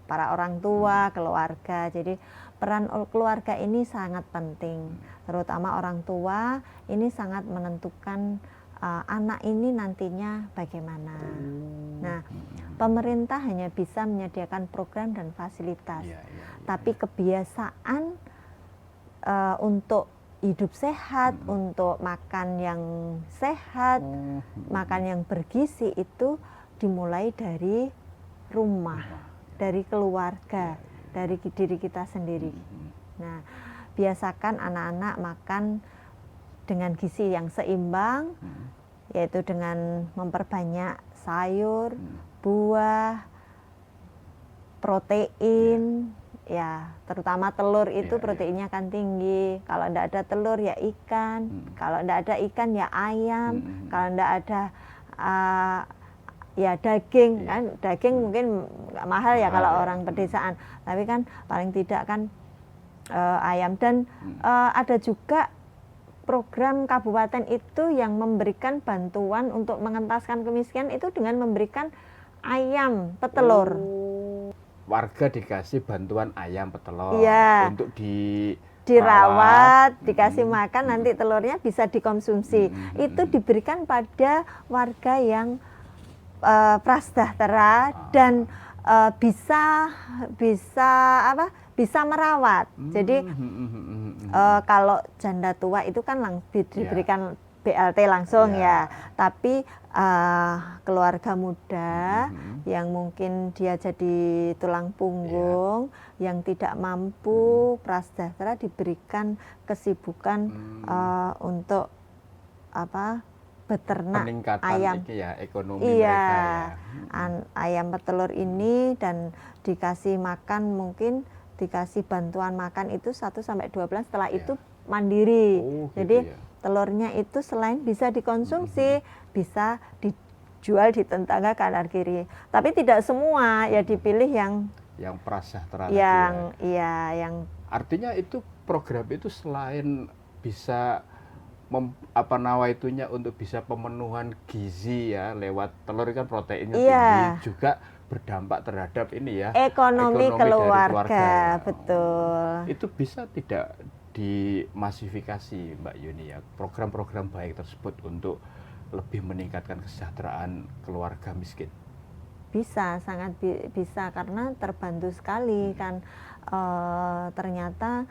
para orang tua, keluarga. Jadi peran keluarga ini sangat penting, terutama orang tua ini sangat menentukan anak ini nantinya bagaimana. Nah, pemerintah hanya bisa menyediakan program dan fasilitas, tapi kebiasaan untuk hidup sehat, untuk makan yang sehat, makan yang bergizi itu dimulai dari rumah, dari keluarga, dari diri kita sendiri. Nah, biasakan anak-anak makan dengan gizi yang seimbang, yaitu dengan memperbanyak sayur, buah, protein, ya terutama telur itu proteinnya kan tinggi. Kalau tidak ada telur ya ikan, kalau tidak ada ikan ya ayam, kalau tidak ada ya daging, kan daging mungkin nggak mahal ya kalau orang pedesaan, tapi kan paling tidak kan ayam. Dan ada juga program kabupaten itu yang memberikan bantuan untuk mengentaskan kemiskinan itu dengan memberikan ayam petelur. Warga dikasih bantuan ayam petelur untuk dirawat, dikasih makan, nanti telurnya bisa dikonsumsi. Itu diberikan pada warga yang prasejahtera dan bisa merawat. Jadi kalau janda tua itu kan diberikan BLT langsung ya, tapi keluarga muda yang mungkin dia jadi tulang punggung, yang tidak mampu, prasejahtera diberikan kesibukan untuk beternak ayam, ekonomi mereka ayam petelur ini, dan dikasih makan, mungkin dikasih bantuan makan itu 1-2 bulan, setelah itu mandiri. Jadi telurnya itu selain bisa dikonsumsi, bisa dijual di tetangga kanan kiri. Tapi tidak semua, ya dipilih yang prasejahtera. Yang artinya itu program itu selain bisa untuk bisa pemenuhan gizi ya lewat telur, kan proteinnya tinggi, juga berdampak terhadap ekonomi keluarga. Betul. Itu bisa tidak dimasifikasi Mbak Yuni ya, program-program baik tersebut untuk lebih meningkatkan kesejahteraan keluarga miskin? Bisa, sangat bisa, karena terbantu sekali kan. Ternyata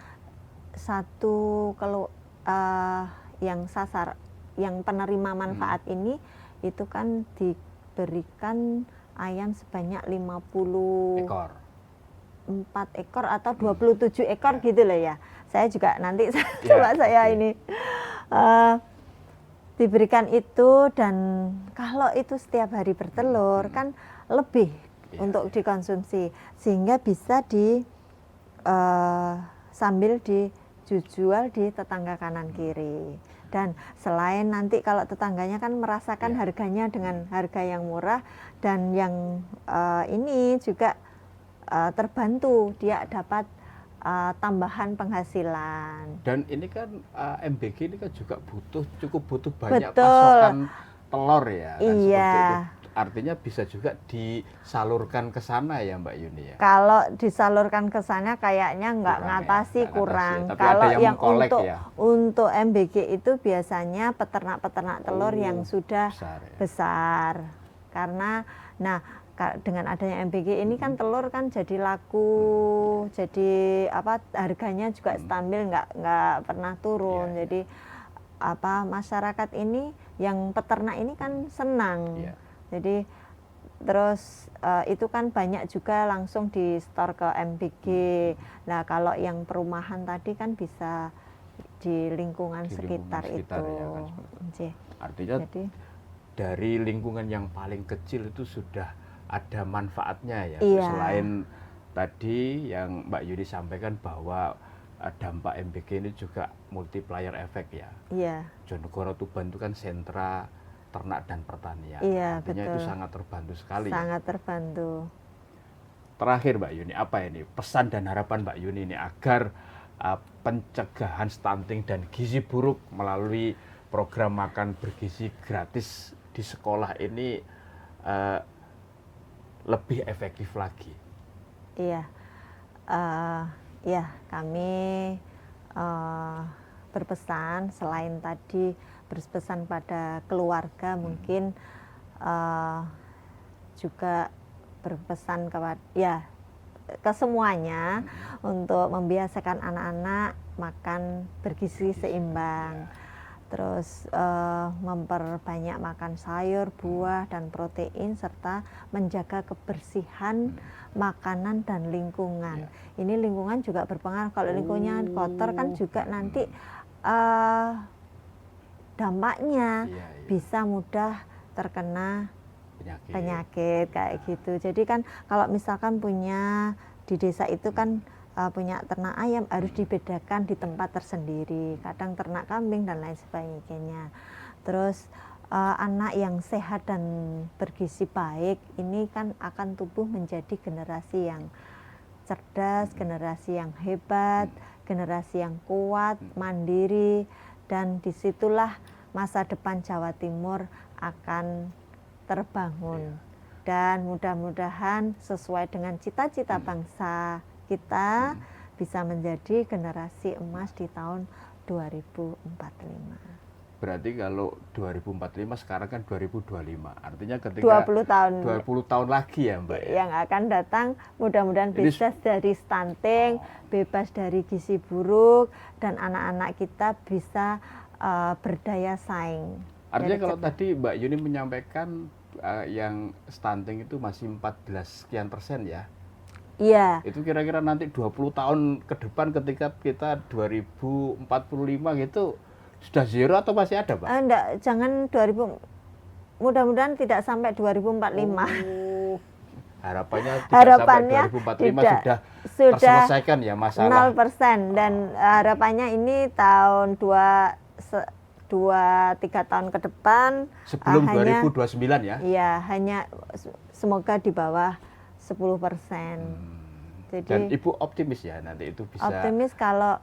satu yang penerima manfaat ini itu kan diberikan ayam sebanyak 54 ekor atau 27 ekor gitu loh ya. Saya juga nanti ini diberikan itu, dan kalau itu setiap hari bertelur kan lebih untuk dikonsumsi, sehingga bisa sambil dijual di tetangga kanan kiri. Dan selain nanti kalau tetangganya kan merasakan harganya dengan harga yang murah, dan yang ini juga terbantu, dia dapat tambahan penghasilan. Dan ini kan MBG ini kan juga cukup butuh banyak pasokan telur ya kan, seperti itu. artinya bisa juga disalurkan ke sana ya Mbak Yuni ya. Kalau disalurkan ke sana kayaknya nggak Kurang ngatasi, nggak kurang. ngatasi. Tapi Kalau ada yang yang mengkolek untuk ya? untuk MBG itu biasanya peternak-peternak telur Oh, yang sudah besar ya. besar. Karena dengan adanya MBG ini kan telur kan jadi laku, jadi harganya juga stabil, nggak pernah turun. Iya, Jadi masyarakat ini yang peternak ini kan senang. Iya. Jadi terus itu kan banyak juga langsung di store ke MBG. Nah kalau yang perumahan tadi kan bisa di lingkungan sekitar itu. Ya, kan, Nggih. artinya Jadi dari lingkungan yang paling kecil itu sudah ada manfaatnya ya. Iya. Selain tadi yang Mbak Yuni sampaikan bahwa dampak MBG ini juga multiplier efek ya. iya, Bojonegoro Tuban itu kan sentra ternak dan pertanian. Iya, Artinya betul. itu sangat terbantu sekali. sangat terbantu. Terakhir Mbak Yuni, apa ini pesan dan harapan Mbak Yuni ini agar pencegahan stunting dan gizi buruk melalui program makan bergizi gratis di sekolah ini lebih efektif lagi? Iya, ya kami berpesan selain tadi berpesan pada keluarga, mungkin juga berpesan ke semuanya untuk membiasakan anak-anak makan bergizi seimbang. Terus memperbanyak makan sayur, buah, dan protein, serta menjaga kebersihan makanan dan lingkungan. Ini lingkungan juga berpengaruh. Kalau lingkungannya kotor kan juga nanti dampaknya bisa mudah terkena penyakit kayak gitu. Jadi kan kalau misalkan punya di desa itu kan punya ternak ayam harus dibedakan di tempat tersendiri, kadang ternak kambing dan lain sebagainya. Terus anak yang sehat dan bergizi baik ini kan akan tumbuh menjadi generasi yang cerdas, generasi yang hebat, generasi yang kuat, mandiri, dan disitulah masa depan Jawa Timur akan terbangun. Dan mudah-mudahan sesuai dengan cita-cita bangsa kita bisa menjadi generasi emas di tahun 2045. Berarti kalau 2045 sekarang kan 2025. Artinya ketika 20 tahun lagi ya Mbak ya. Yang akan datang mudah-mudahan bebas dari stunting, bebas dari gizi buruk, dan anak-anak kita bisa berdaya saing. Artinya kalau tadi Mbak Yuni menyampaikan yang stunting itu masih 14 sekian persen ya. Iya. Itu kira-kira nanti 20 tahun ke depan ketika kita 2045 gitu sudah zero atau masih ada, Pak? Enggak, jangan 2000. Mudah-mudahan tidak sampai 2045. Harapannya Harapannya sampai 2045 sudah terselesaikan ya masalah. 0%, dan harapannya ini tahun 2-3 tahun ke depan sebelum 2029 ya. Iya, hanya semoga di bawah 10%. Jadi dan Ibu optimis ya nanti itu bisa. Optimis kalau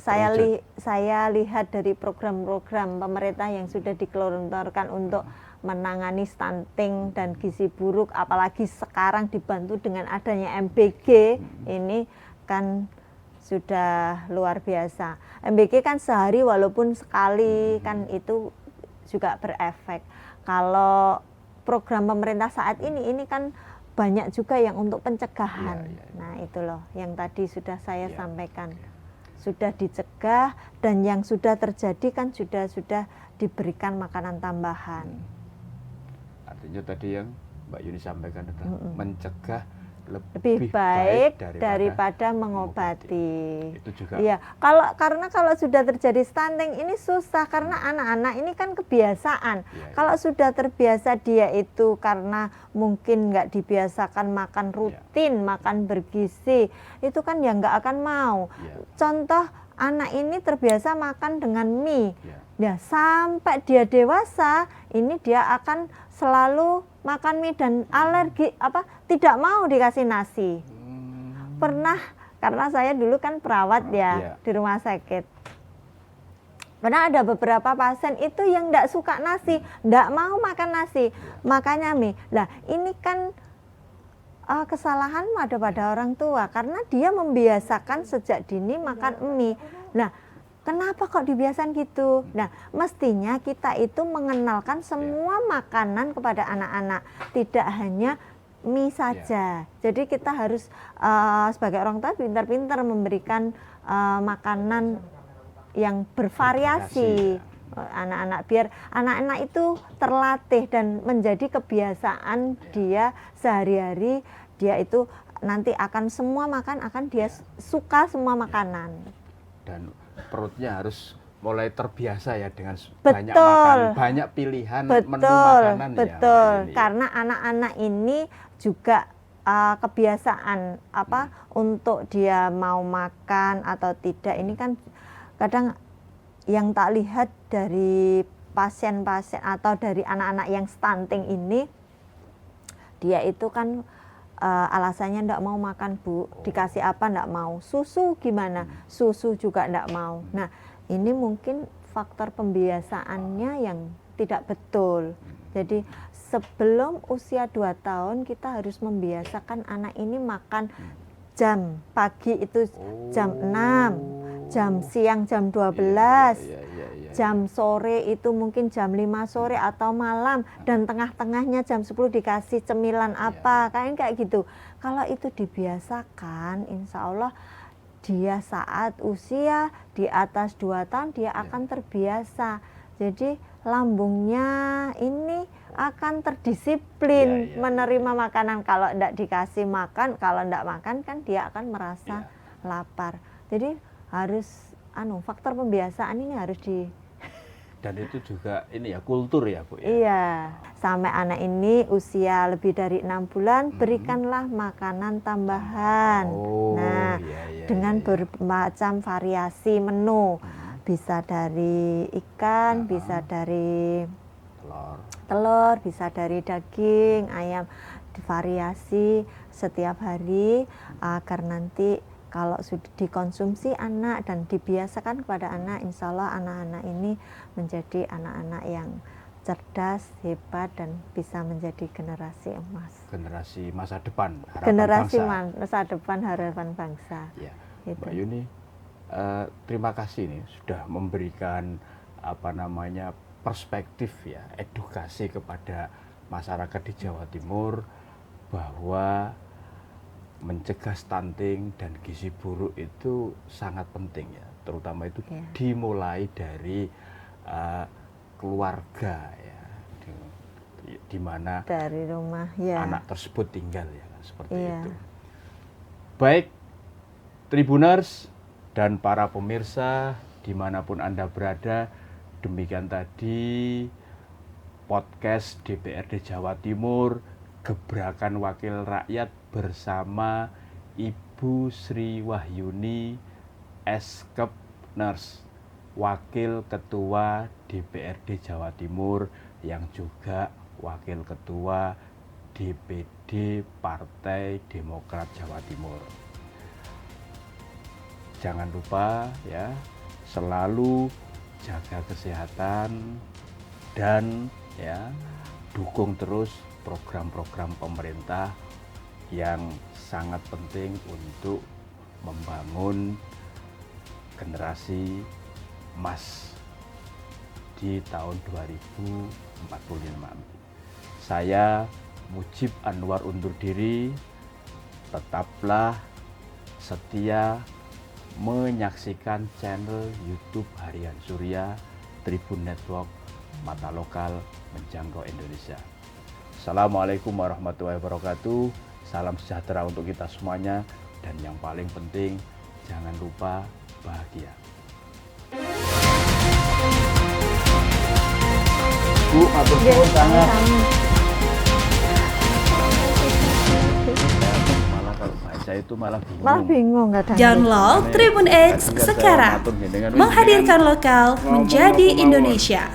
saya lihat dari program-program pemerintah yang sudah dikelontorkan untuk menangani stunting dan gizi buruk, apalagi sekarang dibantu dengan adanya MBG, ini kan sudah luar biasa. MBG kan sehari walaupun sekali kan itu juga berefek. Kalau program pemerintah saat ini kan banyak juga yang untuk pencegahan. Nah itu loh yang tadi sudah saya sampaikan. Sudah dicegah, dan yang sudah terjadi kan sudah diberikan makanan tambahan. Artinya tadi yang Mbak Yuni sampaikan adalah mencegah lebih baik daripada mengobati. Itu juga. Iya, karena kalau sudah terjadi stunting ini susah karena anak-anak ini kan kebiasaan. Kalau sudah terbiasa dia itu karena mungkin nggak dibiasakan makan rutin, makan bergizi, itu kan ya nggak akan mau. Contoh anak ini terbiasa makan dengan mie. Ya, sampai dia dewasa ini dia akan selalu makan mie dan alergi tidak mau dikasih nasi. Pernah, karena saya dulu kan perawat ya di rumah sakit. Karena ada beberapa pasien itu yang tidak suka nasi, tidak mau makan nasi, makanya mie. Nah ini kan kesalahan ada pada orang tua karena dia membiasakan sejak dini makan mie. Nah, kenapa kok dibiasakan gitu? Nah, mestinya kita itu mengenalkan semua makanan kepada anak-anak, tidak hanya mie saja. Jadi kita harus sebagai orang tua pintar-pintar memberikan makanan yang bervariasi anak-anak, biar anak-anak itu terlatih dan menjadi kebiasaan dia sehari-hari. Dia itu nanti akan semua makan, akan dia suka semua makanan. Dan perutnya harus mulai terbiasa ya dengan banyak Betul. makan, banyak pilihan menu Betul, makanan betul. ya. Karena anak-anak ini juga kebiasaan untuk dia mau makan atau tidak. Ini kan kadang yang tak lihat dari pasien-pasien atau dari anak-anak yang stunting ini, dia itu kan alasannya enggak mau makan, Bu. Dikasih apa enggak mau. Susu gimana? Susu juga enggak mau. Nah, ini mungkin faktor pembiasaannya yang tidak betul. Jadi sebelum usia 2 tahun kita harus membiasakan anak ini makan jam pagi itu jam 6, jam siang jam 12, jam sore itu mungkin jam 5 sore atau malam, dan tengah-tengahnya jam 10 dikasih cemilan apa, kayak gitu. Kalau itu dibiasakan, insya Allah dia saat usia di atas 2 tahun dia akan terbiasa. Jadi lambungnya ini akan terdisiplin menerima makanan. Kalau tidak dikasih makan, kalau tidak makan kan dia akan merasa lapar. Jadi harus faktor pembiasaan ini harus dan itu juga ini ya kultur ya, Bu ya. Iya, sampai anak ini usia lebih dari 6 bulan berikanlah makanan tambahan. Dengan bermacam variasi menu. Bisa dari ikan, bisa dari telur, bisa dari daging, ayam, divariasi setiap hari agar nanti kalau sudah dikonsumsi anak dan dibiasakan kepada anak, insya Allah anak-anak ini menjadi anak-anak yang cerdas, hebat, dan bisa menjadi generasi emas. Generasi masa depan, harapan generasi bangsa. masa depan, harapan bangsa. Ya. Gitu. Mbak Yuni, terima kasih nih sudah memberikan perspektif ya, edukasi kepada masyarakat di Jawa Timur bahwa mencegah stunting dan gizi buruk itu sangat penting ya, terutama itu dimulai dari keluarga ya, di mana dari rumah anak tersebut tinggal ya, seperti itu. Baik, Tribuners dan para pemirsa dimanapun Anda berada, demikian tadi podcast DPRD Jawa Timur, Gebrakan Wakil Rakyat bersama Ibu Sri Wahyuni Eskep Nurse, Wakil Ketua DPRD Jawa Timur yang juga Wakil Ketua DPD Partai Demokrat Jawa Timur. Jangan lupa ya, selalu jaga kesehatan dan ya dukung terus program-program pemerintah yang sangat penting untuk membangun generasi emas di tahun 2045. Saya Mujib Anwar undur diri. Tetaplah setia menyaksikan channel YouTube Harian Surya Tribun Network, mata lokal menjangkau Indonesia. Assalamualaikum warahmatullahi wabarakatuh. Salam sejahtera untuk kita semuanya, dan yang paling penting jangan lupa bahagia. Bu, matur suwun sangat. Malah kalau baca itu malah bingung. Kadang. Download Tribun X sekarang. Menghadirkan lokal menjadi Indonesia.